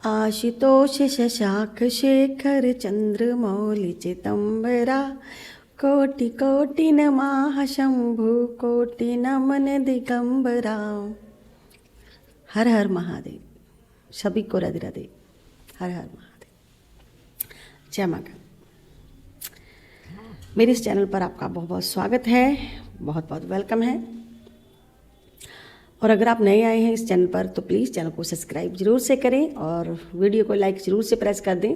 आशुतोष शशांक शेखर चंद्रमौलि चिदंबरा कोटि कोटि नमः शंभु कोटि नमन दिगंबरा। हर हर महादेव। सभी को राधे राधे। हर हर महादेव। जय माता। मेरे इस चैनल पर आपका बहुत बहुत स्वागत है, बहुत बहुत वेलकम है। और अगर आप नए आए हैं इस चैनल पर तो प्लीज़ चैनल को सब्सक्राइब जरूर से करें और वीडियो को लाइक जरूर से प्रेस कर दें।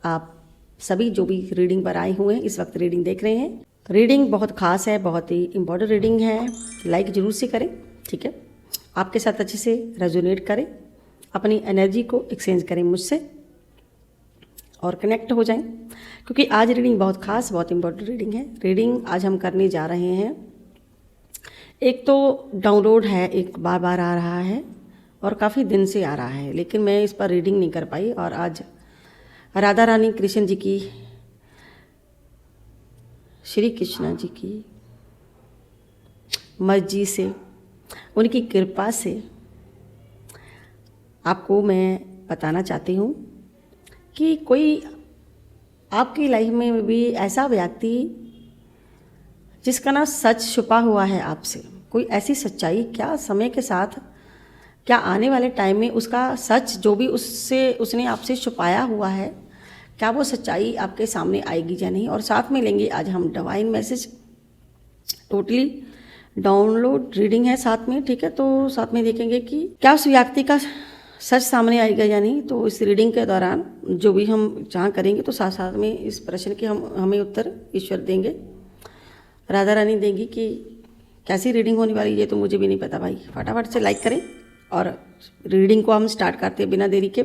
आप सभी जो भी रीडिंग पर आए हुए हैं इस वक्त रीडिंग देख रहे हैं, रीडिंग बहुत खास है, बहुत ही इम्पोर्टेंट रीडिंग है। लाइक जरूर से करें, ठीक है। आपके साथ अच्छे से रेजोनेट करें, अपनी एनर्जी को एक्सचेंज करें मुझसे और कनेक्ट हो जाएं, क्योंकि आज रीडिंग बहुत खास, बहुत इम्पोर्टेंट रीडिंग है। रीडिंग आज हम करने जा रहे हैं, एक तो डाउनलोड है, एक बार बार आ रहा है और काफ़ी दिन से आ रहा है, लेकिन मैं इस पर रीडिंग नहीं कर पाई। और आज राधा रानी कृष्ण जी की, श्री कृष्ण जी की मर्जी से, उनकी कृपा से आपको मैं बताना चाहती हूँ कि कोई आपकी लाइफ में भी ऐसा व्यक्ति जिसका ना सच छुपा हुआ है आपसे, कोई ऐसी सच्चाई क्या समय के साथ, क्या आने वाले टाइम में उसका सच जो भी उसने आपसे छुपाया हुआ है, क्या वो सच्चाई आपके सामने आएगी या नहीं। और साथ में लेंगे आज हम divine message, totally download reading है साथ में, ठीक है। तो साथ में देखेंगे कि क्या उस व्यक्ति का सच सामने आएगा या नहीं। तो इस रीडिंग के दौरान जो भी हम जहाँ करेंगे तो साथ साथ में इस प्रश्न के हमें उत्तर ईश्वर देंगे, राधा रानी देंगी। कि कैसी रीडिंग होने वाली है तो मुझे भी नहीं पता भाई। फटाफट से लाइक करें और रीडिंग को हम स्टार्ट करते हैं बिना देरी के।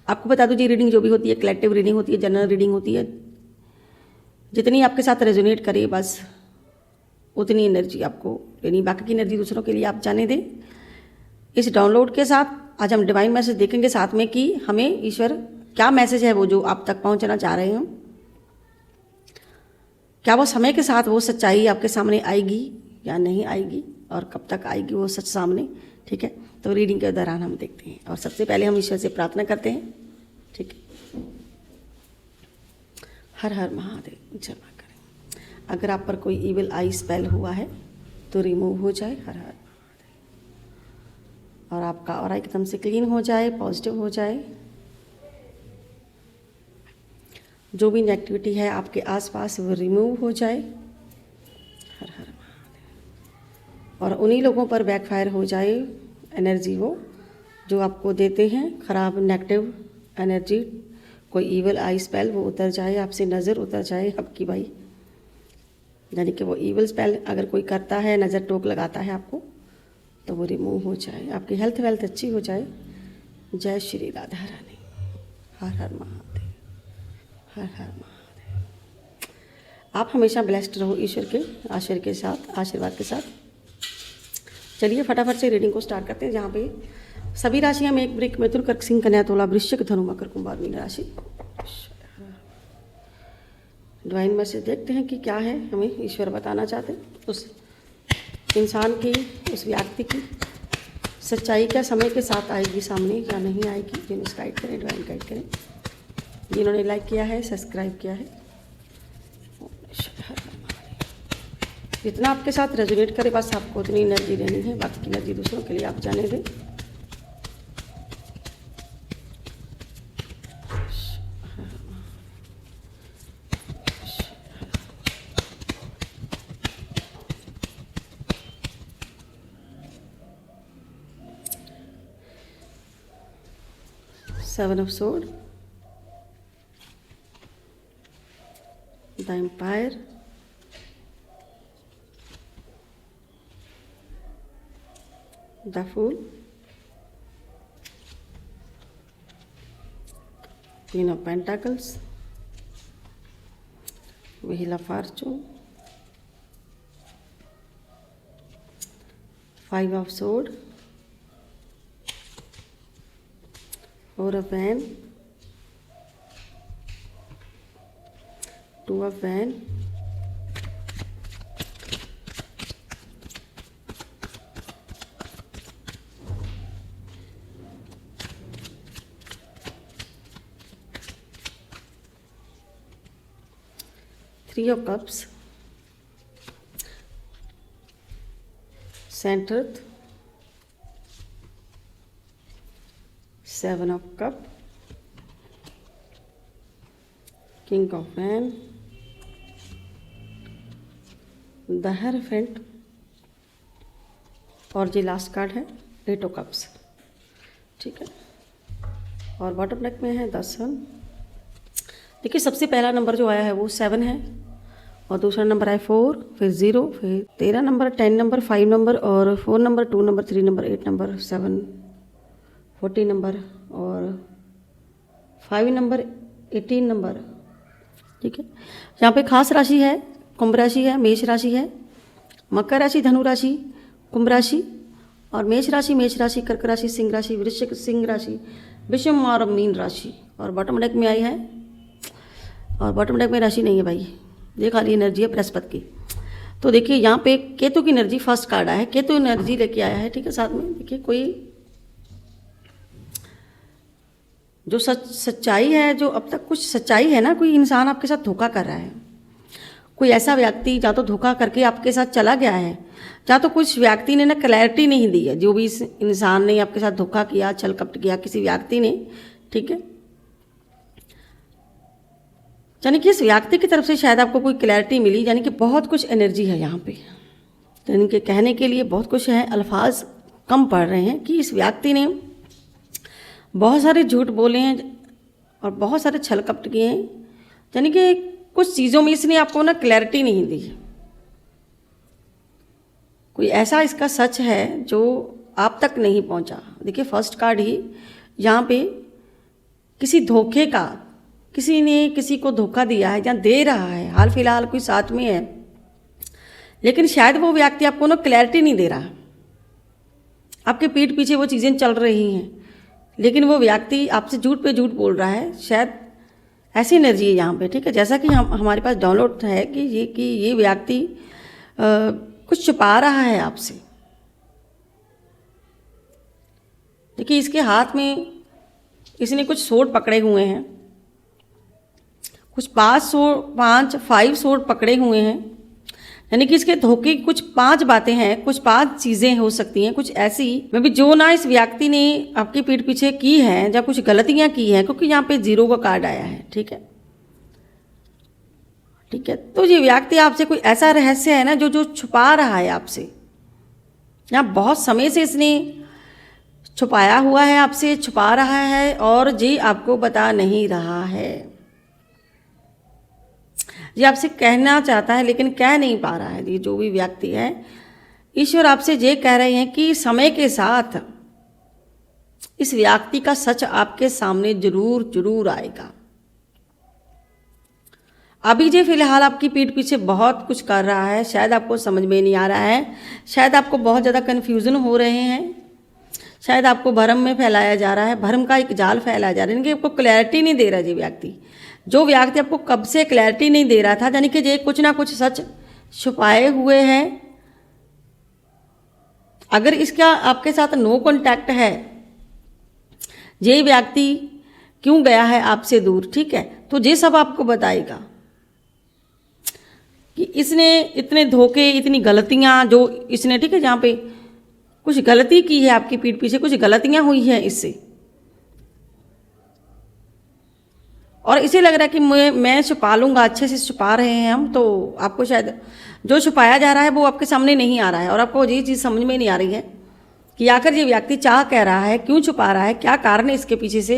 आपको बता दूं जी, रीडिंग जो भी होती है कलेक्टिव रीडिंग होती है, जनरल रीडिंग होती है। जितनी आपके साथ रेजोनेट करे बस उतनी एनर्जी आपको लेनी, बाकी की एनर्जी दूसरों के लिए आप जाने दें। इस डाउनलोड के साथ आज हम डिवाइन मैसेज देखेंगे साथ में कि हमें ईश्वर क्या मैसेज है वो जो आप तक पहुँचना चाह रहे हैं, क्या वो समय के साथ वो सच्चाई आपके सामने आएगी या नहीं आएगी, और कब तक आएगी वो सच सामने, ठीक है। तो रीडिंग के दौरान हम देखते हैं और सबसे पहले हम ईश्वर से प्रार्थना करते हैं, ठीक है। हर हर महादेव। क्षमा करें, अगर आप पर कोई ईविल आई स्पेल हुआ है तो रिमूव हो जाए। हर हर महादेव। और आपका ऑरा एकदम से क्लीन हो जाए, पॉजिटिव हो जाए। जो भी नेगेटिविटी है आपके आसपास वो रिमूव हो जाए। हर हर महादेव। और उन्हीं लोगों पर बैकफायर हो जाए एनर्जी वो जो आपको देते हैं खराब नेगेटिव एनर्जी, कोई ईवल आई स्पेल वो उतर जाए, आपसे नज़र उतर जाए आपकी भाई। यानी कि वो ईवल स्पेल अगर कोई करता है, नज़र टोक लगाता है आपको, तो वो रिमूव हो जाए, आपकी हेल्थ वेल्थ अच्छी हो जाए। जय श्री राधा रानी। हर हर महादेव। हर हर महादेव। आप हमेशा ब्लेस्ड रहो ईश्वर के आशीर्वाद के साथ। चलिए फटाफट से रीडिंग को स्टार्ट करते हैं, जहाँ पे सभी राशियां में एक ब्रेक, मिथुन, कर्क, सिंह, कन्या, तुला, वृश्चिक, धनु, मकर, कुंभ, मीन राशि। डिवाइन मैसेज देखते हैं कि क्या है हमें ईश्वर बताना चाहते हैं। उस इंसान की, उस व्यक्ति की सच्चाई क्या समय के साथ आएगी सामने या नहीं आएगी। जिन्हें गाइड करें, डिवाइन गाइड करें। जिन्होंने लाइक किया है, सब्सक्राइब किया है, जितना आपके साथ रेजोनेट करे बस आपको उतनी एनर्जी देनी है, बाकी की एनर्जी दूसरों के लिए आप जाने दें। Seven of sword, the empire, the fool, queen of pentacles, wheel of fortune, five of sword, four of wand, two of wand, 3 of cups, center 7 of cup, king of wand, the hierophant, और ये last card है 8 of cups. ठीक है, और bottom deck में है 10 सन। देखिए सबसे पहला नंबर जो आया है वो 7 है, और दूसरा नंबर आया 4, फिर 0, फिर 13 नंबर, 10 नंबर, 5 नंबर, और 4 number, 2 number, 3 number, 8 number, 7, 14 number, और 5 नंबर, 18 नंबर। ठीक है, यहाँ पे खास राशि है कुंभ राशि है, मेष राशि है, मकर राशि, धनु राशि, कुंभ राशि, और मेष राशि, कर्क राशि, सिंह राशि, वृश्चिक, सिंह राशि, विषम और मीन राशि। और बॉटम डेक में आई है, और बॉटम डेक में राशि नहीं है भाई, ये खाली एनर्जी है बृहस्पति की। तो देखिए यहाँ पे केतु की एनर्जी फर्स्ट कार्ड आया है, केतु एनर्जी लेके आया है। ठीक है, साथ में देखिए कोई जो सच्चाई है, जो अब तक कुछ सच्चाई है ना, कोई इंसान आपके साथ धोखा कर रहा है, कोई ऐसा व्यक्ति या तो धोखा करके आपके साथ चला गया है, या तो कुछ व्यक्ति ने ना क्लैरिटी नहीं दी है। जो भी इस इंसान ने आपके साथ धोखा किया, छल कपट किया किसी व्यक्ति ने, ठीक है, यानी कि इस व्यक्ति की तरफ से शायद आपको कोई क्लैरिटी मिली, यानी कि बहुत कुछ एनर्जी है यहाँ पे, यानी कि कहने के लिए बहुत कुछ है, अल्फाज कम पड़ रहे हैं कि इस व्यक्ति ने बहुत सारे झूठ बोले हैं और बहुत सारे छल कपट किए हैं, यानी कि कुछ चीज़ों में इसने आपको ना क्लैरिटी नहीं दी। कोई ऐसा इसका सच है जो आप तक नहीं पहुंचा। देखिए फर्स्ट कार्ड ही यहाँ पे किसी धोखे का, किसी ने किसी को धोखा दिया है या दे रहा है, हाल फिलहाल कोई साथ में है, लेकिन शायद वो व्यक्ति आपको ना क्लैरिटी नहीं दे रहा, आपके पीठ पीछे वो चीज़ें चल रही हैं, लेकिन वो व्यक्ति आपसे झूठ पे झूठ बोल रहा है। शायद ऐसी एनर्जी है यहाँ पे। ठीक है, जैसा कि हमारे पास डाउनलोड है कि ये व्यक्ति कुछ छुपा रहा है आपसे। देखिए इसके हाथ में इसने कुछ सोड पकड़े हुए हैं, कुछ 5 सोड पकड़े हुए हैं, यानी कि इसके धोखे कुछ 5 बातें हैं, कुछ 5 चीज़ें हो सकती हैं, कुछ ऐसी में भी जो ना इस व्यक्ति ने आपकी पीठ पीछे की है या कुछ गलतियां की हैं, क्योंकि यहाँ पे 0 का कार्ड आया है। ठीक है, ठीक है, तो ये व्यक्ति आपसे कोई ऐसा रहस्य है ना जो छुपा रहा है आपसे, यहाँ बहुत समय से इसने छुपाया हुआ है, आपसे छुपा रहा है और जी आपको बता नहीं रहा है। ये आपसे कहना चाहता है लेकिन कह नहीं पा रहा है। ये जो भी व्यक्ति है, ईश्वर आपसे ये कह रहे हैं कि समय के साथ इस व्यक्ति का सच आपके सामने जरूर जरूर आएगा। अभी जे फिलहाल आपकी पीठ पीछे बहुत कुछ कर रहा है, शायद आपको समझ में नहीं आ रहा है, शायद आपको बहुत ज़्यादा कन्फ्यूज़न हो रहे हैं, शायद आपको भ्रम में फैलाया जा रहा है, भ्रम का एक जाल फैलाया जा रहा है, यानी कि आपको क्लैरिटी नहीं दे रहा ये व्यक्ति। जो व्यक्ति आपको कब से क्लैरिटी नहीं दे रहा था, यानी कि ये कुछ ना कुछ सच छुपाए हुए हैं। अगर इसका आपके साथ नो कॉन्टैक्ट है, ये व्यक्ति क्यों गया है आपसे दूर, ठीक है, तो ये सब आपको बताएगा कि इसने इतने धोखे, इतनी गलतियां जो इसने, ठीक है, जहाँ पे कुछ गलती की है आपकी पीठ पीछे, कुछ गलतियां हुई हैं इससे, और इसे लग रहा है कि मैं छुपा लूँगा, अच्छे से छुपा रहे हैं हम, तो आपको शायद जो छुपाया जा रहा है वो आपके सामने नहीं आ रहा है, और आपको ये चीज़ समझ में नहीं आ रही है कि आखिर ये व्यक्ति चाह कह रहा है, क्यों छुपा रहा है, क्या कारण है इसके पीछे से,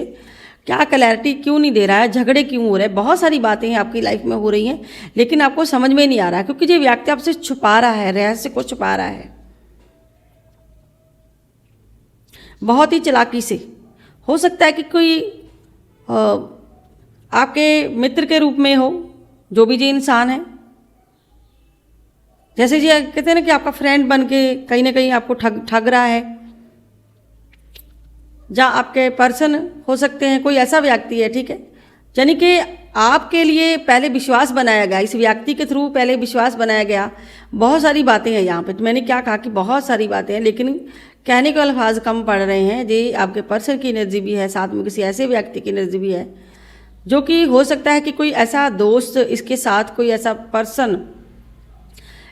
क्या क्लैरिटी क्यों नहीं दे रहा है, झगड़े क्यों हो रहे हैं, बहुत सारी बातें हैं आपकी लाइफ में हो रही हैं, लेकिन आपको समझ में नहीं आ रहा है, क्योंकि ये व्यक्ति आपसे छुपा रहा है, रहस्य को छुपा रहा है बहुत ही चालाकी से। हो सकता है कि कोई आपके मित्र के रूप में हो, जो भी ये इंसान है, जैसे जी कहते हैं ना कि आपका फ्रेंड बन के कहीं ना कहीं आपको ठग रहा है, या आपके पर्सन हो सकते हैं, कोई ऐसा व्यक्ति है, ठीक है, यानी कि आपके लिए पहले विश्वास बनाया गया, इस व्यक्ति के थ्रू पहले विश्वास बनाया गया। बहुत सारी बातें हैं यहाँ पे, तो मैंने क्या कहा कि बहुत सारी बातें हैं, लेकिन कहने के अल्फाज कम पड़ रहे हैं। जी आपके पर्सन की एनर्जी भी है, साथ में किसी ऐसे व्यक्ति की एनर्जी भी है, जो कि हो सकता है कि कोई ऐसा दोस्त इसके साथ, कोई ऐसा पर्सन,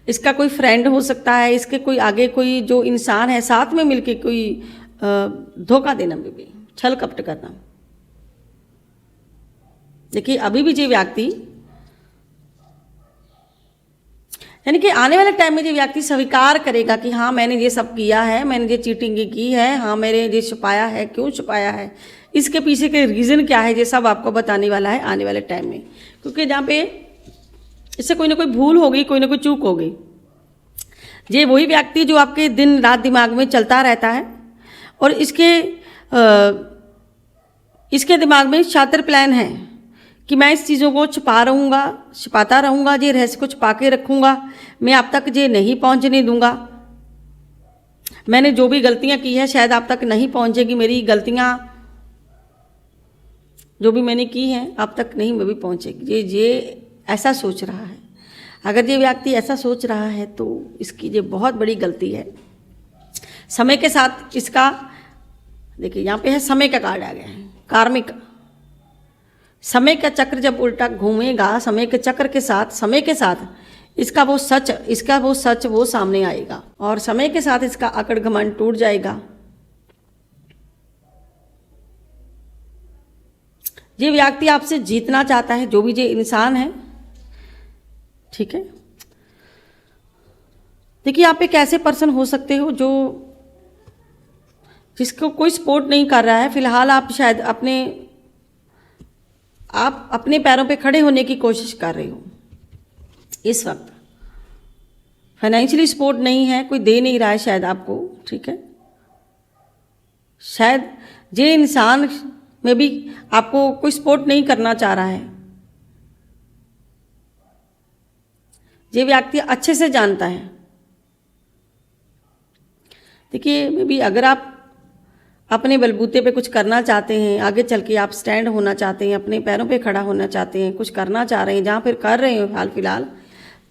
इसका कोई फ्रेंड हो सकता है, इसके कोई आगे कोई जो इंसान है साथ में मिलके कोई धोखा देना में भी, छल कपट करना। देखिए अभी भी ये व्यक्ति, यानी कि आने वाले टाइम में ये व्यक्ति स्वीकार करेगा कि हाँ मैंने ये सब किया है, मैंने ये चीटिंग की है, हाँ मैंने ये छुपाया है, क्यों छुपाया है, इसके पीछे के रीज़न क्या है, ये सब आपको बताने वाला है आने वाले टाइम में। क्योंकि जहाँ पे इससे कोई ना कोई भूल होगी, कोई ना कोई चूक होगी। ये वही व्यक्ति जो आपके दिन रात दिमाग में चलता रहता है और इसके दिमाग में शातिर प्लान है कि मैं इस चीज़ों को छुपाता रहूँगा, ये रहस्य को छुपा के रखूँगा, मैं आप तक ये नहीं पहुँचने दूँगा। मैंने जो भी गलतियाँ की है शायद आप तक नहीं पहुँचेगी, मेरी गलतियाँ जो भी मैंने की हैं आप तक नहीं भी पहुँचेगी। ये ऐसा सोच रहा है। अगर ये व्यक्ति ऐसा सोच रहा है तो इसकी ये बहुत बड़ी गलती है। समय के साथ इसका, देखिए यहाँ पे है समय का कार्ड आ गया है, कार्मिक। समय का चक्र जब उल्टा घूमेगा, समय के चक्र के साथ, समय के साथ इसका वो सच वो सामने आएगा और समय के साथ इसका अकड़ घमंड टूट जाएगा। ये व्यक्ति आपसे जीतना चाहता है, जो भी ये इंसान है, ठीक है। देखिए आप एक ऐसे पर्सन हो सकते हो जो जिसको कोई सपोर्ट नहीं कर रहा है। फिलहाल आप शायद अपने पैरों पे खड़े होने की कोशिश कर रहे हो। इस वक्त फाइनेंशियली सपोर्ट नहीं है, कोई दे नहीं रहा है शायद आपको, ठीक है। शायद ये इंसान में भी आपको कोई सपोर्ट नहीं करना चाह रहा है। ये व्यक्ति अच्छे से जानता है। देखिए मे बी अगर आप अपने बलबूते पे कुछ करना चाहते हैं, आगे चल के आप स्टैंड होना चाहते हैं, अपने पैरों पे खड़ा होना चाहते हैं, कुछ करना चाह रहे हैं, जहाँ फिर कर रहे हैं हाल फिलहाल,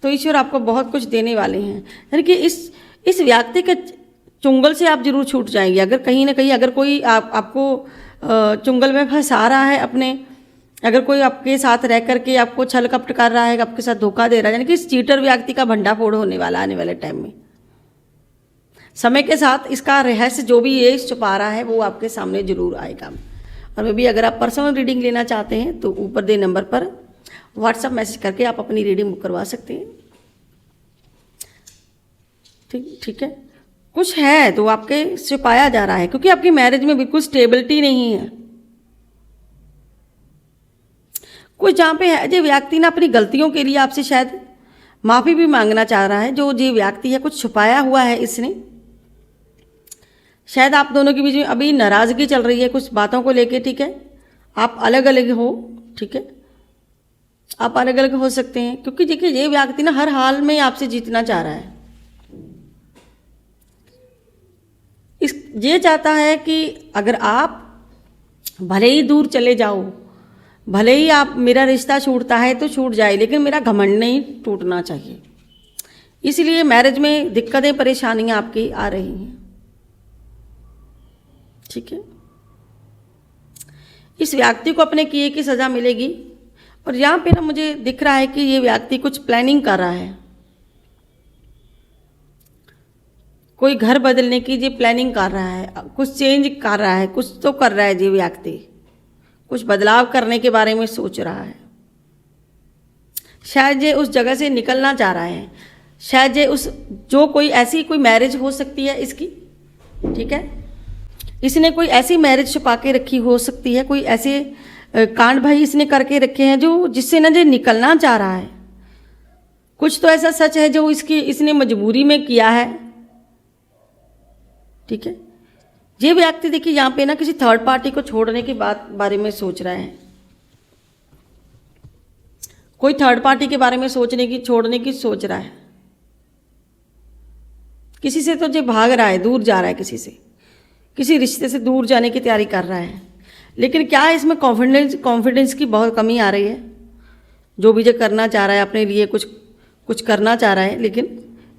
तो ईश्वर आपको बहुत कुछ देने वाले हैं। यानी कि इस व्यक्ति के चुंगल से आप जरूर छूट जाएंगे। अगर कहीं ना कहीं अगर कोई आपको चुंगल में फंसा रहा है अपने, अगर कोई आपके साथ रह करके आपको छल कपट कर रहा है, आपके साथ धोखा दे रहा है, यानी कि इस चीटर व्यक्ति का भंडाफोड़ होने वाला आने वाले टाइम में। समय के साथ इसका रहस्य जो भी ये छुपा रहा है वो आपके सामने जरूर आएगा। और मैं भी अगर आप पर्सनल रीडिंग लेना चाहते हैं तो ऊपर दे नंबर पर व्हाट्सएप मैसेज करके आप अपनी रीडिंग बुक करवा सकते हैं। ठीक है। कुछ है तो आपके छुपाया जा रहा है, क्योंकि आपकी मैरिज में बिल्कुल स्टेबिलिटी नहीं है। कुछ जहाँ पे है, जो व्यक्ति ना अपनी गलतियों के लिए आपसे शायद माफ़ी भी मांगना चाह रहा है। जो व्यक्ति है कुछ छुपाया हुआ है इसने। शायद आप दोनों के बीच में अभी नाराज़गी चल रही है कुछ बातों को लेके, ठीक है। आप अलग अलग हो, ठीक है, आप अलग अलग हो सकते हैं, क्योंकि देखिए ये व्यक्ति ना हर हाल में आपसे जीतना चाह रहा है। ये चाहता है कि अगर आप भले ही दूर चले जाओ, भले ही आप मेरा रिश्ता छूटता है तो छूट जाए, लेकिन मेरा घमंड नहीं टूटना चाहिए। इसलिए मैरिज में दिक्कतें परेशानियां आपकी आ रही हैं, ठीक है। इस व्यक्ति को अपने किए की सज़ा मिलेगी। और यहाँ पे ना मुझे दिख रहा है कि ये व्यक्ति कुछ प्लानिंग कर रहा है, कोई घर बदलने की ये प्लानिंग कर रहा है, कुछ चेंज कर रहा है, कुछ तो कर रहा है। ये व्यक्ति कुछ बदलाव करने के बारे में सोच रहा है। शायद ये उस जगह से निकलना चाह रहा है। शायद ये जो कोई ऐसी कोई मैरिज हो सकती है इसकी, ठीक है, इसने कोई ऐसी मैरिज छुपा के रखी हो सकती है, कोई ऐसे कांड भाई इसने करके रखे हैं जो जिससे ना जो निकलना चाह रहा है। कुछ तो ऐसा सच है जो इसने मजबूरी में किया है, ठीक है। ये व्यक्ति देखिए यहाँ पे ना किसी थर्ड पार्टी को छोड़ने की बारे में सोच रहा है। कोई थर्ड पार्टी के बारे में छोड़ने की सोच रहा है। किसी से तो ये भाग रहा है, दूर जा रहा है, किसी रिश्ते से दूर जाने की तैयारी कर रहा है। लेकिन क्या है, इसमें कॉन्फिडेंस की बहुत कमी आ रही है। जो भी जो करना चाह रहा है, अपने लिए कुछ करना चाह रहा है, लेकिन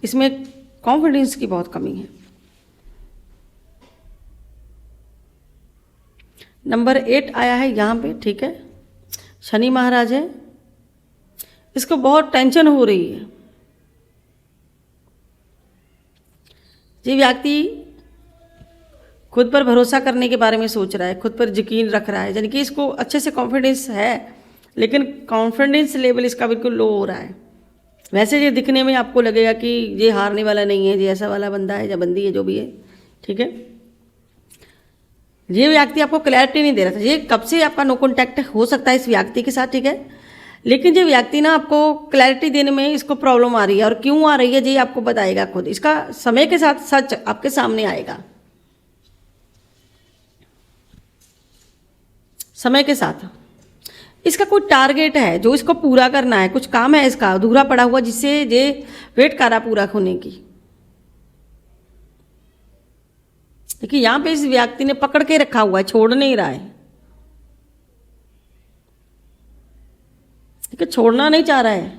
इसमें कॉन्फिडेंस की बहुत कमी है। नंबर 8 आया है यहाँ पे, ठीक है। शनि महाराज है, इसको बहुत टेंशन हो रही है। ये व्यक्ति खुद पर भरोसा करने के बारे में सोच रहा है, खुद पर यकीन रख रहा है, यानी कि इसको अच्छे से कॉन्फिडेंस है, लेकिन कॉन्फिडेंस लेवल इसका बिल्कुल लो हो रहा है। वैसे ये दिखने में आपको लगेगा कि ये हारने वाला नहीं है, ये ऐसा वाला बंदा है या बंदी है, जो भी है, ठीक है। ये व्यक्ति आपको क्लैरिटी नहीं दे रहा था, ये कब से आपका नो कॉन्टैक्ट हो सकता है इस व्यक्ति के साथ, ठीक है। लेकिन ये व्यक्ति ना आपको क्लैरिटी देने में इसको प्रॉब्लम आ रही है, और क्यों आ रही है ये आपको बताएगा खुद। इसका समय के साथ सच आपके सामने आएगा, समय के साथ। इसका कोई टारगेट है जो इसको पूरा करना है, कुछ काम है इसका अधूरा पड़ा हुआ, जिससे ये वेट कर रहा पूरा होने की। देखिए यहां पे इस व्यक्ति ने पकड़ के रखा हुआ है, छोड़ नहीं रहा है, ठीक है, छोड़ना नहीं चाह रहा है।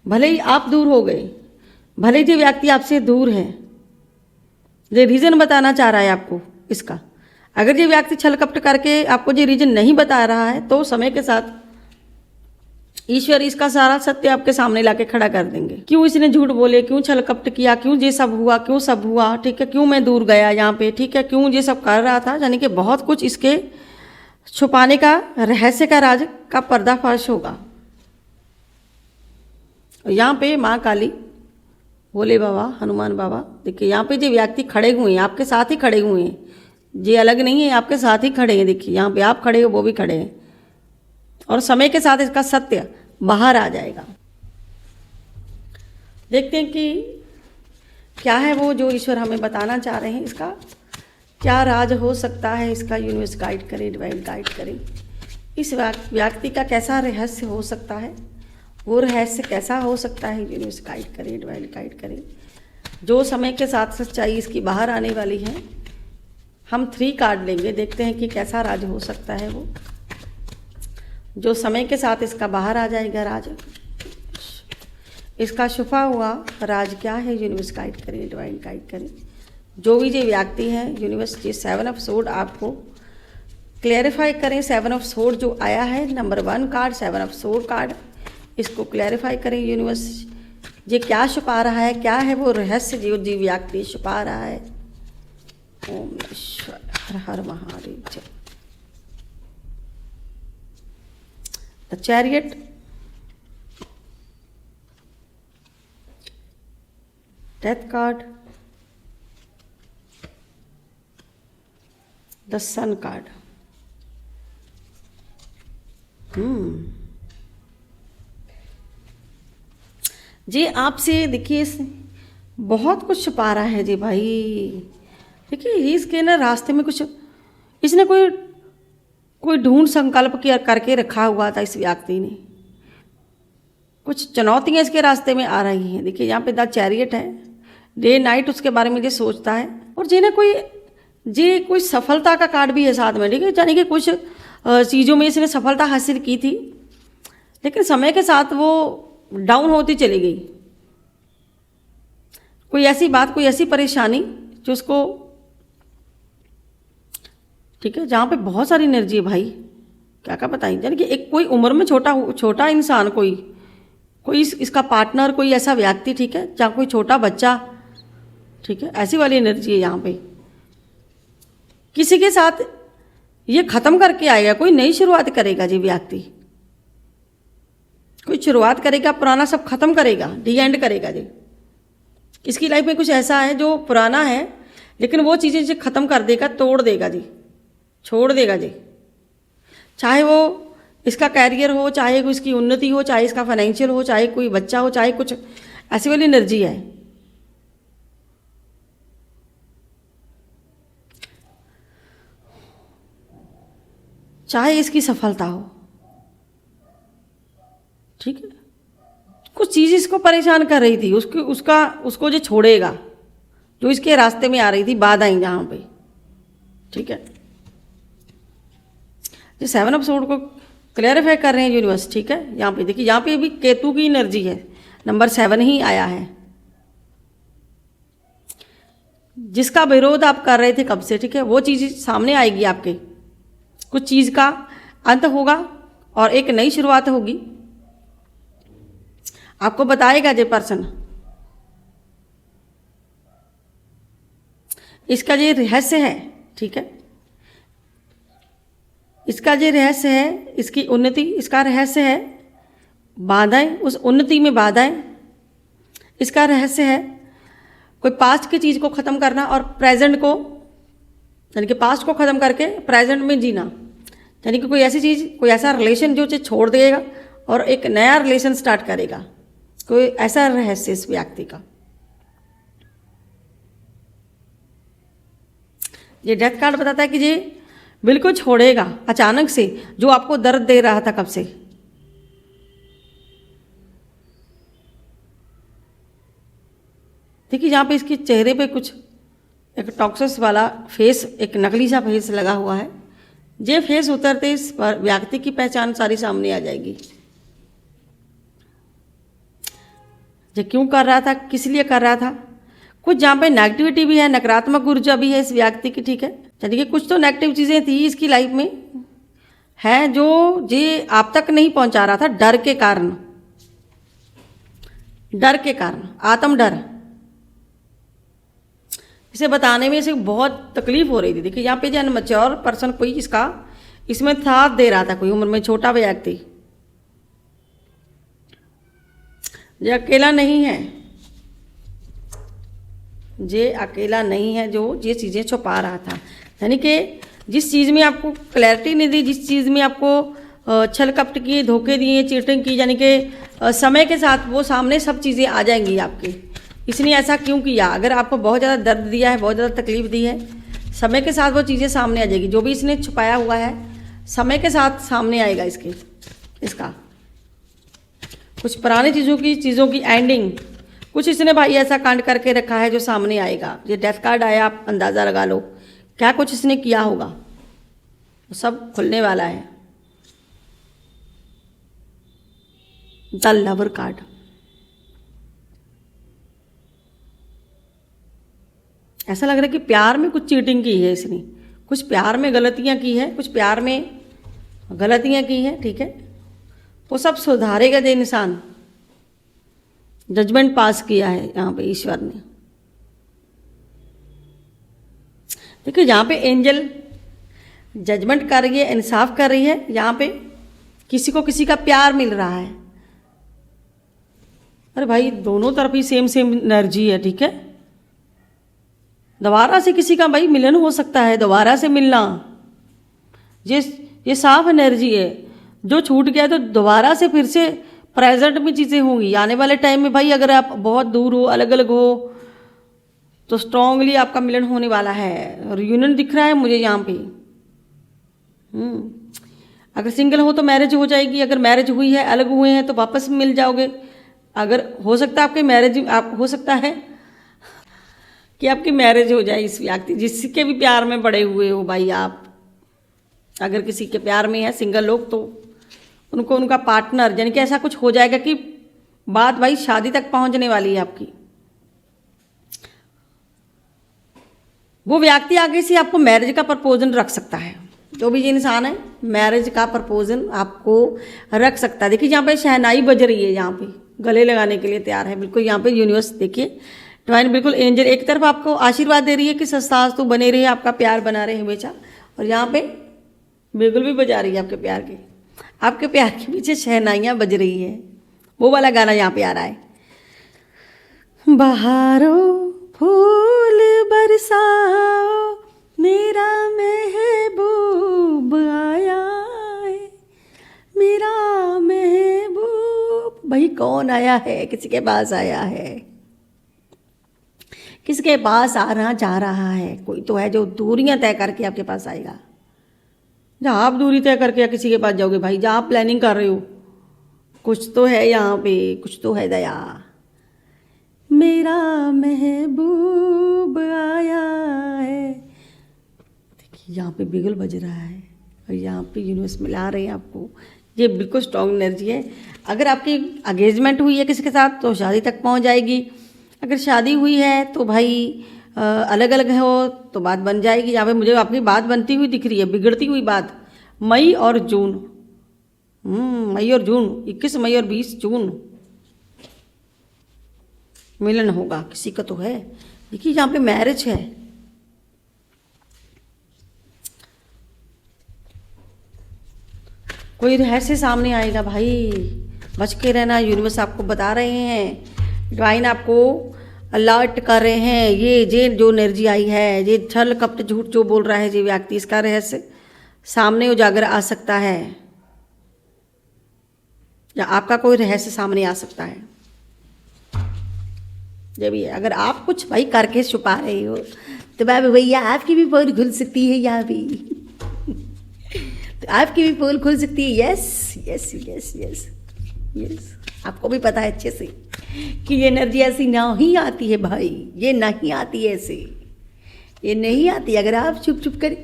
भले ही आप दूर हो गए, भले ही ये व्यक्ति आपसे दूर है, ये रीजन बताना चाह रहा है आपको इसका। अगर ये व्यक्ति छल कपट करके आपको ये रीजन नहीं बता रहा है, तो समय के साथ ईश्वर इसका सारा सत्य आपके सामने लाके खड़ा कर देंगे। क्यों इसने झूठ बोले, क्यों छल कपट किया, क्यों ये सब हुआ, क्यों सब हुआ, ठीक है, क्यों मैं दूर गया यहाँ पे, ठीक है, क्यों ये सब कर रहा था। यानी कि बहुत कुछ इसके छुपाने का, रहस्य का, राज का पर्दाफाश होगा। यहाँ पे माँ काली, भोले बाबा, हनुमान बाबा, देखिए यहाँ पे जो व्यक्ति खड़े हुए हैं, आपके साथ ही खड़े हुए हैं, ये अलग नहीं है, आपके साथ ही खड़े हैं। देखिए यहाँ पे आप खड़े हो, वो भी खड़े हैं, और समय के साथ इसका सत्य बाहर आ जाएगा। देखते हैं कि क्या है वो जो ईश्वर हमें बताना चाह रहे हैं, इसका क्या राज हो सकता है, इसका यूनिवर्स गाइड करे, डिवाइन गाइड करे। इस व्यक्ति का कैसा रहस्य हो सकता है, वो रहस्य कैसा हो सकता है, यूनिवर्स गाइड करे, डिवाइन गाइड करे। जो समय के साथ सच्चाई इसकी बाहर आने वाली है। हम 3 कार्ड लेंगे, देखते हैं कि कैसा राज हो सकता है वो जो समय के साथ इसका बाहर आ जाएगा। राज, इसका छुपा हुआ राज क्या है, यूनिवर्स गाइड करे, डिवाइन गाइड करे। जो भी ये व्यक्ति है, यूनिवर्स ये 7 ऑफ सोर्ड आपको क्लैरिफाई करें। 7 ऑफ सोर्ड जो आया है, number 1 card 7 of sword card, इसको क्लैरिफाई करें। यूनिवर्स ये क्या छुपा रहा है, क्या है वो रहस्य जो जी व्यक्ति छुपा रहा है। ओम ईश्वर, हर हर महादेव जय। The chariot, death card, the sun card. जी आपसे देखिए बहुत कुछ छुपा रहा है जी भाई। देखिए इसके ना रास्ते में कुछ इसने कोई ढूंढ संकल्प किया करके रखा हुआ था इस व्यक्ति ने। कुछ चुनौतियां इसके रास्ते में आ रही हैं। देखिए यहाँ पे द चैरियट है, डे नाइट उसके बारे में ये सोचता है, और जी ने कोई सफलता का कार्ड भी है साथ में, ठीक है। यानी कि कुछ चीज़ों में इसने सफलता हासिल की थी, लेकिन समय के साथ वो डाउन होती चली गई। कोई ऐसी बात, कोई ऐसी परेशानी जो उसको, ठीक है, जहाँ पे बहुत सारी एनर्जी है भाई, क्या बताएं। यानी कि एक कोई उम्र में छोटा इंसान, कोई इसका पार्टनर, कोई ऐसा व्यक्ति, ठीक है, जहाँ कोई छोटा बच्चा, ठीक है, ऐसी वाली एनर्जी है यहाँ पे। किसी के साथ ये खत्म करके आएगा, कोई नई शुरुआत करेगा जी व्यक्ति, कोई शुरुआत करेगा, पुराना सब खत्म करेगा, डी एंड करेगा जी। इसकी लाइफ में कुछ ऐसा है जो पुराना है, लेकिन वो चीज़ें जो खत्म कर देगा, तोड़ देगा जी, छोड़ देगा जी। चाहे वो इसका कैरियर हो, चाहे कोई इसकी उन्नति हो, चाहे इसका फाइनेंशियल हो, चाहे कोई बच्चा हो, चाहे कुछ ऐसी वाली एनर्जी है। चाहे इसकी सफलता हो, ठीक है, कुछ चीज़ इसको परेशान कर रही थी, उसको जो छोड़ेगा, जो इसके रास्ते में आ रही थी बाधाएं जहाँ पे, ठीक है। जो 7 ऑफ सोर्ड को क्लैरिफाई कर रहे हैं यूनिवर्स, ठीक है। यहाँ पे देखिए, यहाँ पे भी केतु की एनर्जी है, नंबर 7 ही आया है। जिसका विरोध आप कर रहे थे कब से, ठीक है, वो चीज़ सामने आएगी आपके। कुछ चीज़ का अंत होगा और एक नई शुरुआत होगी। आपको बताएगा ये पर्सन, इसका ये रहस्य है, ठीक है, इसका ये रहस्य है, इसकी उन्नति, इसका रहस्य है बाधाएं, उस उन्नति में बाधाएं, इसका रहस्य है कोई पास्ट की चीज़ को ख़त्म करना और प्रेजेंट को, यानी कि पास्ट को ख़त्म करके प्रेजेंट में जीना, यानी कि कोई ऐसी चीज़, कोई ऐसा रिलेशन जो चीज़ छोड़ देगा और एक नया रिलेशन स्टार्ट करेगा, कोई ऐसा रहस्य इस व्यक्ति का। ये डेथ कार्ड बताता है कि ये बिल्कुल छोड़ेगा अचानक से जो आपको दर्द दे रहा था कब से। देखिए यहाँ पे इसके चेहरे पे कुछ एक टॉक्सिस वाला फेस, एक नकली सा फेस लगा हुआ है। ये फेस उतरते इस व्यक्ति की पहचान सारी सामने आ जाएगी। ये क्यों कर रहा था, किस लिए कर रहा था, कुछ जहाँ पे नेगेटिविटी भी है, नकारात्मक ऊर्जा भी है इस व्यक्ति की, ठीक है। यानी कि कुछ तो नेगेटिव चीज़ें थी इसकी लाइफ में है जो ये आप तक नहीं पहुंचा रहा था, डर के कारण, डर के कारण, आत्म डर, इसे बताने में इसे बहुत तकलीफ हो रही थी। देखिए यहाँ पे जो अनमैच्योर पर्सन कोई इसका इसमें साथ दे रहा था, कोई उम्र में छोटा व्यक्ति, ये अकेला नहीं है, ये अकेला नहीं है जो ये चीज़ें छुपा रहा था। यानी कि जिस चीज़ में आपको क्लैरिटी नहीं दी, जिस चीज़ में आपको छल कपट किए, धोखे दिए, चीटिंग की, यानी कि समय के साथ वो सामने सब चीज़ें आ जाएंगी आपकी। इसने ऐसा क्यों किया, अगर आपको बहुत ज़्यादा दर्द दिया है, बहुत ज़्यादा तकलीफ दी है, समय के साथ वो चीज़ें सामने आ जाएगी। जो भी इसने छुपाया हुआ है समय के साथ सामने आएगा इसका कुछ पुरानी चीज़ों की एंडिंग, कुछ इसने भाई ऐसा कांड करके रखा है जो सामने आएगा। ये डेथ कार्ड आया, आप अंदाज़ा लगा लो क्या कुछ इसने किया होगा, वो सब खुलने वाला है। द लवर कार्ड, ऐसा लग रहा है कि प्यार में कुछ चीटिंग की है इसने, कुछ प्यार में गलतियां की है, कुछ प्यार में गलतियां की है, ठीक है। वो सब सुधारेगा जो इंसान, जजमेंट पास किया है यहाँ पे ईश्वर ने। देखिए यहाँ पे एंजल जजमेंट कर रही है, इंसाफ कर रही है। यहाँ पे किसी को किसी का प्यार मिल रहा है। अरे भाई दोनों तरफ ही सेम एनर्जी है, ठीक है। दोबारा से किसी का भाई मिलन हो सकता है, दोबारा से मिलना, ये साफ एनर्जी है। जो छूट गया तो दोबारा से फिर से प्रेजेंट में चीज़ें होंगी। आने वाले टाइम में भाई अगर आप बहुत दूर हो, अलग अलग हो, तो स्ट्रांगली आपका मिलन होने वाला है। रियूनियन दिख रहा है मुझे यहाँ पे। अगर सिंगल हो तो मैरिज हो जाएगी, अगर मैरिज हुई है, अलग हुए हैं तो वापस मिल जाओगे। अगर हो सकता है आपके मैरिज, आप हो सकता है कि आपकी मैरिज हो जाए इस व्यक्ति जिसके भी प्यार में पड़े हुए हो भाई। आप अगर किसी के प्यार में है सिंगल लोग, तो उनको उनका पार्टनर, यानी कि ऐसा कुछ हो जाएगा कि बात भाई शादी तक पहुंचने वाली है आपकी। वो व्यक्ति आगे से आपको मैरिज का प्रपोजल रख सकता है। जो भी इंसान है मैरिज का प्रपोजल आपको रख सकता है। देखिए यहाँ पे शहनाई बज रही है, यहाँ पे गले लगाने के लिए तैयार है बिल्कुल। यहाँ पे यूनिवर्स देखिए, डिवाइन बिल्कुल एंजल एक तरफ आपको आशीर्वाद दे रही है कि सस्तास तो बने रहे, आपका प्यार बना रहे हमेशा, और यहाँ पे बिल्कुल भी बजा रही है आपके प्यार के पीछे शहनाइयाँ बज रही है। वो वाला गाना यहाँ पे आ रहा है, बहारों फूल बरसाओ मेरा महबूब आया है, मेरा महबूब। भाई कौन आया है, किसी के पास आया है, किसके पास आना जा रहा है। कोई तो है जो दूरियां तय करके आपके पास आएगा। जहाँ आप दूरी तय करके या किसी के पास जाओगे भाई, जहाँ आप प्लानिंग कर रहे हो, कुछ तो है यहाँ पे, कुछ तो है दया। मेरा महबूब आया है। देखिए यहाँ पे बिगल बज रहा है और यहाँ पे यूनिवर्स मिला रहे हैं आपको। ये बिल्कुल स्ट्रॉन्ग एनर्जी है। अगर आपकी एंगेजमेंट हुई है किसी के साथ तो शादी तक पहुँच जाएगी। अगर शादी हुई है तो भाई अलग अलग हो तो बात बन जाएगी। यहाँ पे मुझे आपकी बात बनती हुई दिख रही है, बिगड़ती हुई बात। मई और जून मई और जून, 21 मई और 20 जून मिलन होगा, किसी का तो है। देखिए यहाँ पे मैरिज है। कोई रहस्य सामने आएगा भाई, बच के रहना। यूनिवर्स आपको बता रहे हैं, डिवाइन आपको अलर्ट कर रहे हैं। ये जो एनर्जी आई है, ये छल कपट झूठ जो बोल रहा है ये व्यक्ति, इसका रहस्य सामने उजागर आ सकता है, या आपका कोई रहस्य सामने आ सकता है। जब ये अगर आप कुछ भाई करके छुपा रहे हो तो भैया आपकी भी पोल खुल सकती है यहाँ पे। तो आपकी भी पोल खुल सकती है। Yes yes yes yes yes, आपको भी पता है अच्छे से कि ये एनर्जी ऐसी नहीं आती है भाई, ये नहीं आती है ऐसे, ये नहीं आती अगर आप चुप चुप कर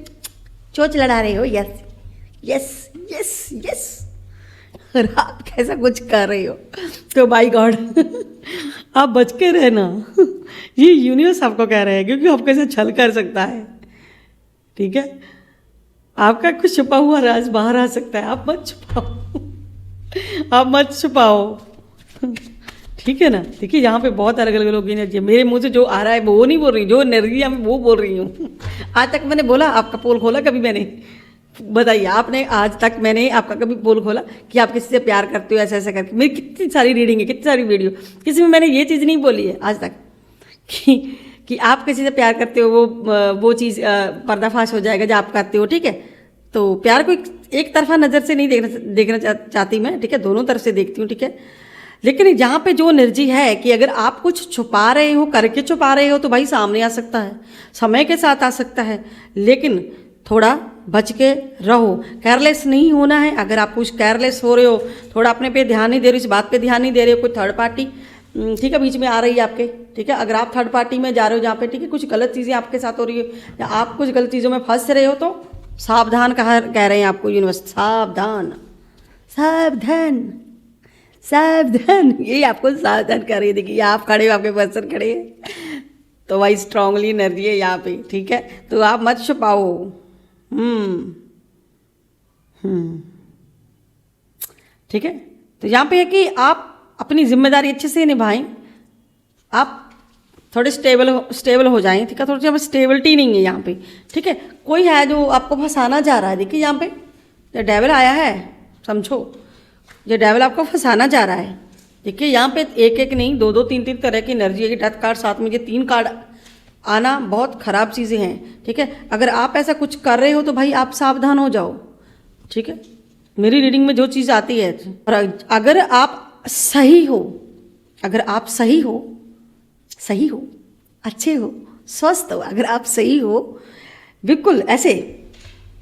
चोंच लड़ा रहे हो। यस यस यस यस, और आप कैसा कुछ कर रहे हो तो बाय गॉड आप बच के रहना। ये यूनिवर्स आपको कह रहे हैं, क्योंकि आप कैसे छल कर सकता है। ठीक है, आपका कुछ छुपा हुआ राज बाहर आ सकता है, आप मत छुपाओ, आप मत छुपाओ। ठीक है ना। देखिए यहाँ पे बहुत अलग अलग लोग एनर्जी है, मेरे मुंह से जो आ रहा है वो नहीं बोल रही, जो एनर्जी है वो बोल रही हूँ। आज तक मैंने बोला आपका पोल खोला कभी मैंने? बताइए, आपने आज तक मैंने आपका कभी पोल खोला कि आप किसी से प्यार करते हो ऐसा ऐसा करके? मेरी कितनी सारी रीडिंग है, कितनी सारी वीडियो, किसी में मैंने ये चीज़ नहीं बोली है आज तक कि आप किसी से प्यार करते हो वो चीज़ पर्दाफाश हो जाएगा जो आप करते हो। ठीक है, तो प्यार को एक तरफा नज़र से नहीं देखना चाहती मैं। ठीक है, दोनों तरफ से देखती हूँ। ठीक है, लेकिन यहाँ पे जो एनर्जी है कि अगर आप कुछ छुपा रहे हो, करके छुपा रहे हो, तो भाई सामने आ सकता है, समय के साथ आ सकता है। लेकिन थोड़ा बच के रहो, केयरलेस नहीं होना है। अगर आप कुछ केयरलेस हो रहे हो, थोड़ा अपने पे ध्यान नहीं दे रहे हो, इस बात पे ध्यान नहीं दे रहे हो, कोई थर्ड पार्टी ठीक है बीच में आ रही है आपके। ठीक है, अगर आप थर्ड पार्टी में जा रहे हो जहाँ पे ठीक है कुछ गलत चीज़ें आपके साथ हो रही है, या आप कुछ गलत चीज़ों में फंस रहे हो, तो सावधान कह रहे हैं आपको यूनिवर्स, सावधान सावधान सावधान, यही आपको सावधान कर रही है। देखिए आप खड़े हो, आपके पर्सन खड़े हैं, तो भाई स्ट्रांगली एनर्जी है यहाँ पे। ठीक है, तो आप मत छुपाओ। ठीक है, तो यहाँ पे है कि आप अपनी जिम्मेदारी अच्छे से निभाएं, आप थोड़े स्टेबल हो जाएं। ठीक है, थोड़ी सी स्टेबिलिटी नहीं है यहाँ पे। ठीक है, कोई है जो आपको फंसाना चाह रहा है। देखिए यहाँ पे जो डेविल आया है, समझो ये डेविल आपको फंसाना चाह रहा है। देखिए यहाँ पे एक एक नहीं, दो दो तीन तीन तरह की एनर्जी है। डेथ कार्ड साथ में ये 3 कार्ड आना बहुत ख़राब चीज़ें हैं। ठीक है, अगर आप ऐसा कुछ कर रहे हो तो भाई आप सावधान हो जाओ। ठीक है, मेरी रीडिंग में जो चीज़ आती है, और अगर आप सही हो, अगर आप सही हो, अच्छे हो, स्वस्थ हो, अगर आप सही हो, बिल्कुल ऐसे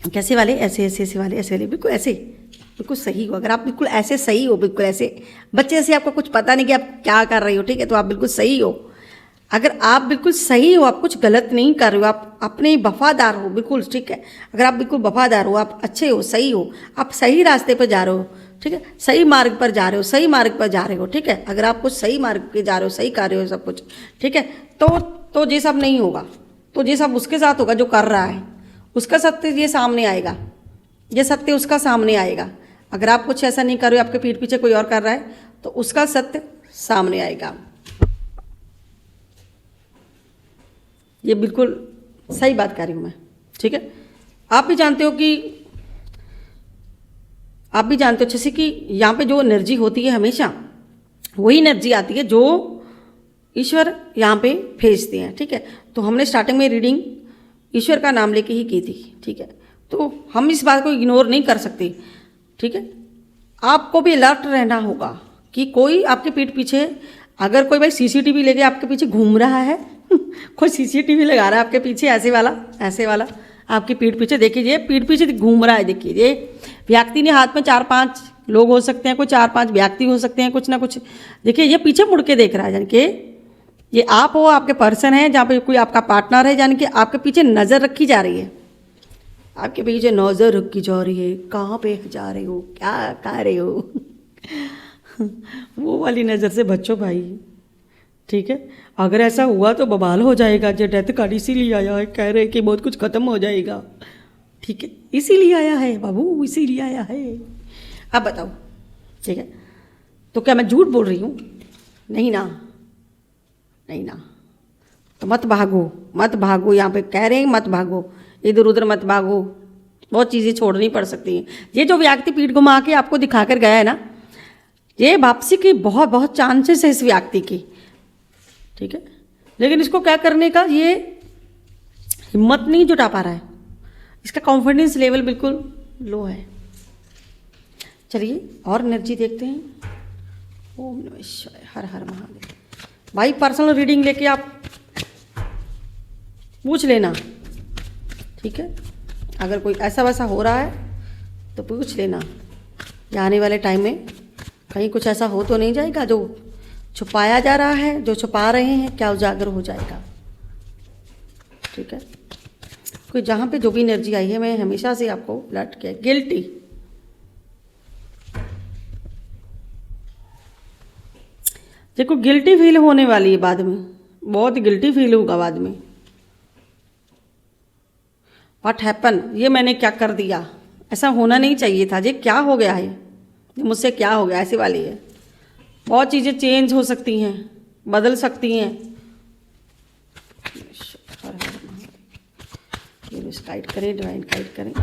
कैसे वाले, ऐसे वाले बिल्कुल ऐसे, बिल्कुल सही हो, अगर आप बिल्कुल ऐसे सही हो, बिल्कुल ऐसे बच्चे जैसे आपको कुछ पता नहीं कि आप क्या कर रही हो। ठीक है, तो आप बिल्कुल सही हो। अगर आप बिल्कुल सही हो, आप कुछ गलत नहीं कर रहे हो, आप अपने वफादार हो बिल्कुल। ठीक है, अगर आप बिल्कुल वफादार हो, आप अच्छे हो, सही हो, आप सही रास्ते पर जा रहे हो। ठीक है, सही मार्ग पर जा रहे हो, सही मार्ग पर जा रहे हो। ठीक है, अगर आप कुछ सही मार्ग पे जा रहे हो, सही कर रहे हो सब कुछ। ठीक है, तो ये सब नहीं होगा, तो ये सब उसके साथ होगा जो कर रहा है, उसका सत्य ये सामने आएगा, ये सत्य उसका सामने आएगा। अगर आप कुछ ऐसा नहीं कर रहे हो, आपके पीठ पीछे कोई और कर रहा है, तो उसका सत्य सामने आएगा। ये बिल्कुल सही बात कर रही हूँ मैं। ठीक है, आप भी जानते हो अच्छे से कि यहाँ पे जो एनर्जी होती है हमेशा वही एनर्जी आती है जो ईश्वर यहाँ पे भेजते हैं। ठीक है, तो हमने स्टार्टिंग में रीडिंग ईश्वर का नाम लेके ही की थी। ठीक है, तो हम इस बात को इग्नोर नहीं कर सकते। ठीक है, आपको भी अलर्ट रहना होगा कि कोई आपके पीठ पीछे, अगर कोई भाई सीसीटीवी लेके आपके पीछे घूम रहा है कोई सीसीटीवी लगा रहा है आपके पीछे, ऐसे वाला आपकी पीठ पीछे, देखिए ये पीठ पीछे घूम रहा है। देखिए ये व्यक्ति ने हाथ में 4-5 लोग हो सकते हैं, कोई 4-5 व्यक्ति हो सकते हैं, कुछ ना कुछ। देखिए ये पीछे मुड़ के देख रहा है, यानी कि ये आप हो, आपके पर्सन है, जहाँ पे कोई आपका पार्टनर है, यानी कि आपके पीछे नज़र रखी जा रही है, आपके पीछे नज़र रखी जा रही है। कहाँ पे जा रहे हो, क्या कर रहे हो वो वाली नज़र से बचो भाई। ठीक है, अगर ऐसा हुआ तो बवाल हो जाएगा। जो डेथ कार्ड इसीलिए आया है, कह रहे कि बहुत कुछ खत्म हो जाएगा। ठीक है, इसीलिए आया है बाबू, इसीलिए आया है। अब बताओ, ठीक है, तो क्या मैं झूठ बोल रही हूँ? नहीं ना, नहीं ना। तो मत भागो, मत भागो, यहाँ पे कह रहे हैं मत भागो, इधर उधर मत भागो, बहुत चीज़ें छोड़नी पड़ सकती हैं। ये जो व्यक्ति पीठ घुमा के आपको दिखा कर गया है ना, ये वापसी की बहुत बहुत चांसेस है इस व्यक्ति की, ठीक है, लेकिन इसको क्या करने का ये हिम्मत नहीं जुटा पा रहा है, इसका कॉन्फिडेंस लेवल बिल्कुल लो है। चलिए और एनर्जी देखते हैं। ओम नमः शिवाय, हर हर महादेव। भाई पर्सनल रीडिंग लेके आप पूछ लेना, ठीक है, अगर कोई ऐसा वैसा हो रहा है तो पूछ लेना, या आने वाले टाइम में कहीं कुछ ऐसा हो तो नहीं जाएगा जो छुपाया जा रहा है, जो छुपा रहे हैं क्या उजागर हो जाएगा, ठीक है। कोई जहाँ पे जो भी एनर्जी आई है, मैं हमेशा से आपको अलर्ट किया, गिल्टी, देखो गिल्टी फील होने वाली है बाद में, बहुत गिल्टी फील होगा बाद में। व्हाट हैपन, ये मैंने क्या कर दिया, ऐसा होना नहीं चाहिए था, ये क्या हो गया है, ये मुझसे क्या हो गया, ऐसी वाली है। बहुत चीज़ें चेंज हो सकती हैं, बदल सकती हैं। यूनिवर्स गाइड करें, डिवाइन गाइड करें,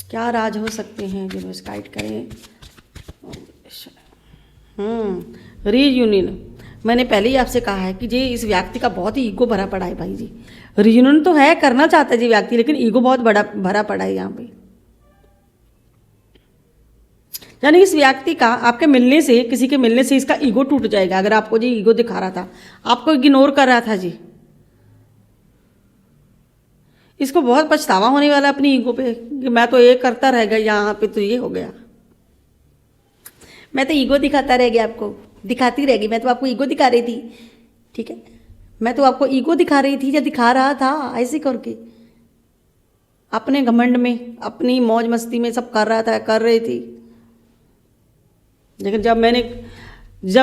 क्या राज हो सकते हैं, यूनिवर्स गाइड करें। रीयूनियन, मैंने पहले ही आपसे कहा है कि जी इस व्यक्ति का बहुत ही ईगो भरा पड़ा है भाई जी। रीयूनियन तो है, करना चाहता है जी व्यक्ति, लेकिन ईगो बहुत बड़ा भरा पड़ा है यहाँ पे। यानी इस व्यक्ति का आपके मिलने से, किसी के मिलने से इसका ईगो टूट जाएगा। अगर आपको जी ईगो दिखा रहा था, आपको इग्नोर कर रहा था जी, इसको बहुत पछतावा होने वाला अपनी ईगो पे कि मैं तो ये करता रह गया, यहाँ पे तो ये हो गया, मैं तो ईगो दिखाता रह गया, आपको दिखाती रह गई, मैं तो आपको ईगो दिखा रही थी, ठीक है, मैं तो आपको ईगो दिखा रही थी या दिखा रहा था, ऐसे करके अपने घमंड में, अपनी मौज मस्ती में सब कर रहा था, कर रही थी। लेकिन जब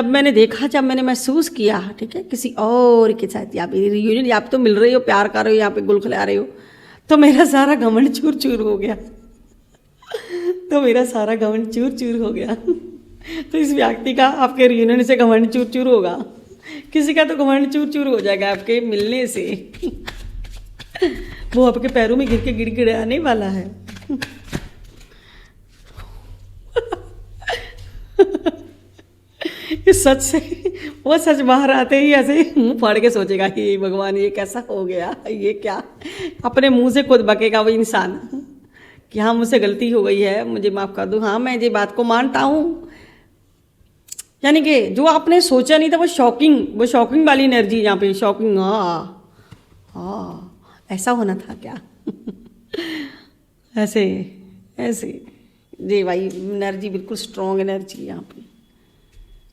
मैंने देखा, जब मैंने महसूस किया, ठीक है, किसी और के साथ यहाँ पे रियूनियन, आप तो मिल रही हो, प्यार कर रहे हो, यहाँ पे गुल खिला रहे हो, तो मेरा सारा घमंड चूर चूर हो गया तो मेरा सारा घमंड चूर चूर हो गया तो इस व्यक्ति का आपके रियूनियन से घमंड चूर चूर होगा, किसी का तो घमंड चूर चूर हो जाएगा आपके मिलने से वो आपके पैरों में गिर के गिड़गिड़ाने वाला है इस सच से वो सच बाहर आते ही ऐसे मुंह फाड़ के सोचेगा कि भगवान ये कैसा हो गया, ये क्या, अपने मुंह से खुद बकेगा वो इंसान कि हाँ मुझसे गलती हो गई है, मुझे माफ़ कर दो, हाँ मैं ये बात को मानता हूँ। यानी कि जो आपने सोचा नहीं था वो शॉकिंग वाली एनर्जी यहाँ पे, शॉकिंग, हाँ ऐसा होना था क्या ऐसे जी भाई, एनर्जी बिल्कुल स्ट्रॉन्ग एनर्जी यहाँ पे।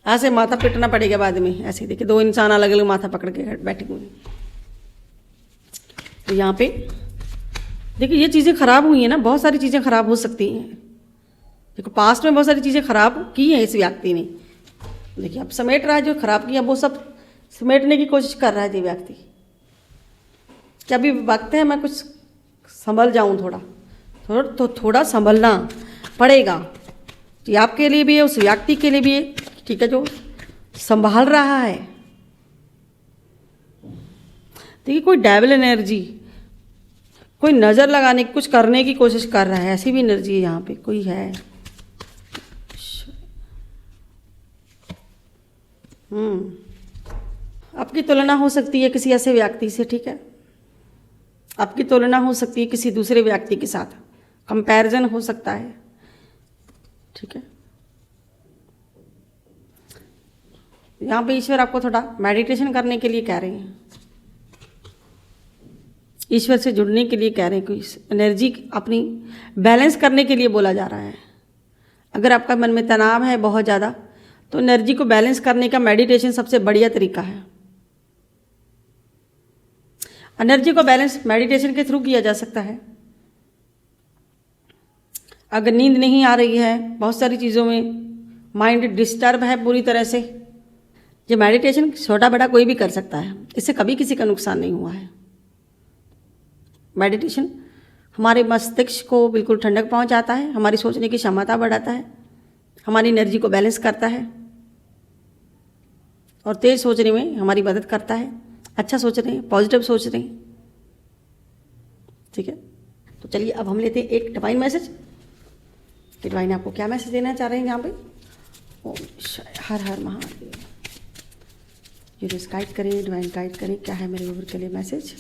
ऐसे माथा पिटना पड़ेगा बाद में, ऐसे देखिए दो इंसान अलग अलग माथा पकड़ के बैठे हुए हैं। तो यहाँ पे देखिए ये चीज़ें खराब हुई हैं ना, बहुत सारी चीज़ें खराब हो सकती हैं। देखो पास्ट में बहुत सारी चीज़ें खराब की हैं इस व्यक्ति ने, देखिए अब समेट रहा है, जो खराब किया वो सब समेटने की कोशिश कर रहा है ये व्यक्ति। क्या अभी वक्त है मैं कुछ संभल जाऊँ, थोड़ा संभलना पड़ेगा, ये आपके लिए भी है, उस व्यक्ति के लिए भी है, ठीक है, जो संभाल रहा है। देखिए कोई डेविल एनर्जी, कोई नज़र लगाने की, कुछ करने की कोशिश कर रहा है, ऐसी भी एनर्जी यहाँ पे कोई है। आपकी तुलना हो सकती है किसी ऐसे व्यक्ति से, ठीक है, आपकी तुलना हो सकती है किसी दूसरे व्यक्ति के साथ, कंपैरिजन हो सकता है, ठीक है। यहाँ पे ईश्वर आपको थोड़ा मेडिटेशन करने के लिए कह रहे हैं, ईश्वर से जुड़ने के लिए कह रहे हैं, कोई एनर्जी अपनी बैलेंस करने के लिए बोला जा रहा है। अगर आपका मन में तनाव है बहुत ज़्यादा, तो एनर्जी को बैलेंस करने का मेडिटेशन सबसे बढ़िया तरीका है। एनर्जी को बैलेंस मेडिटेशन के थ्रू किया जा सकता है। अगर नींद नहीं आ रही है, बहुत सारी चीज़ों में माइंड डिस्टर्ब है पूरी तरह से, ये मेडिटेशन छोटा बड़ा कोई भी कर सकता है, इससे कभी किसी का नुकसान नहीं हुआ है। मेडिटेशन हमारे मस्तिष्क को बिल्कुल ठंडक पहुंचाता है, हमारी सोचने की क्षमता बढ़ाता है, हमारी एनर्जी को बैलेंस करता है और तेज सोचने में हमारी मदद करता है। अच्छा सोच रहे हैं, पॉजिटिव सोच रहे हैं, ठीक है। तो चलिए अब हम लेते हैं एक डिवाइन मैसेज कि डिवाइन आपको क्या मैसेज देना चाह रहे हैं यहाँ पे। ओम हर हर महादेव। यूनिवर्स गाइड करें, डिवाइन गाइड करें, क्या है मेरे व्यूअर के लिए मैसेज।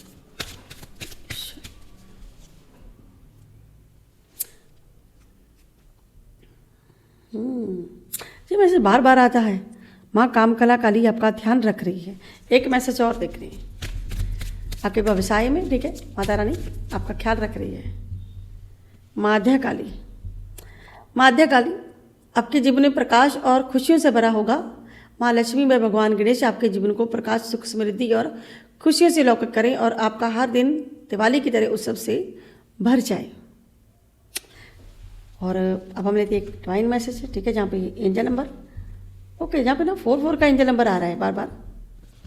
ये मैसेज बार बार आता है। माँ कामकला काली आपका ध्यान रख रही है। एक मैसेज और देख रही है आपके व्यवसाय में, ठीक है। माता रानी आपका ख्याल रख रही है। माध्या काली, माध्या काली आपके जीवन में प्रकाश और खुशियों से भरा होगा। माँ लक्ष्मी व भगवान गणेश आपके जीवन को प्रकाश, सुख, समृद्धि और खुशियों से लौकिक करें और आपका हर दिन दिवाली की तरह उत्सव से भर जाए। और अब हम लेते हैं एक डिवाइन मैसेज है, ठीक है, जहाँ पे एंजल नंबर, ओके, जहाँ पे ना 44 का एंजल नंबर आ रहा है बार बार,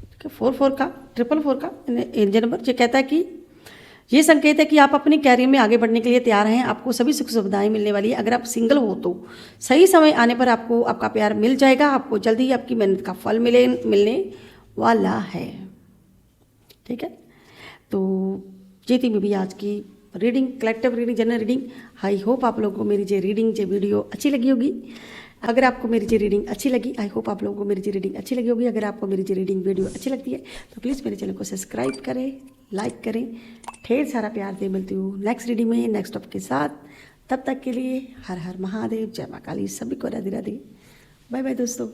ठीक है, 44 का 444 का एंजल नंबर, जो कहता है कि ये संकेत है कि आप अपने कैरियर में आगे बढ़ने के लिए तैयार हैं। आपको सभी सुख सुविधाएं मिलने वाली है। अगर आप सिंगल हो तो सही समय आने पर आपको आपका प्यार मिल जाएगा। आपको जल्द ही आपकी मेहनत का फल मिलने वाला है, ठीक है। तो ये थी मेरी आज की reading, collective reading, general reading. I hope आप लोगों को मेरी जो रीडिंग, जो वीडियो अच्छी लगी होगी। अगर आपको मेरी जो रीडिंग अच्छी लगी, आई होप आप लोगों को मेरी जो रीडिंग अच्छी लगी होगी। अगर आपको मेरी जो रीडिंग वीडियो अच्छी लगती है तो प्लीज़ मेरे चैनल को सब्सक्राइब करें, लाइक करें, ढेर सारा प्यार दे। मिलती हूँ नेक्स्ट रीडिंग में नेक्स्ट टॉपिक के साथ। तब तक के लिए हर हर महादेव, जय माँ काली, सभी को राधे राधे, बाय बाय दोस्तों।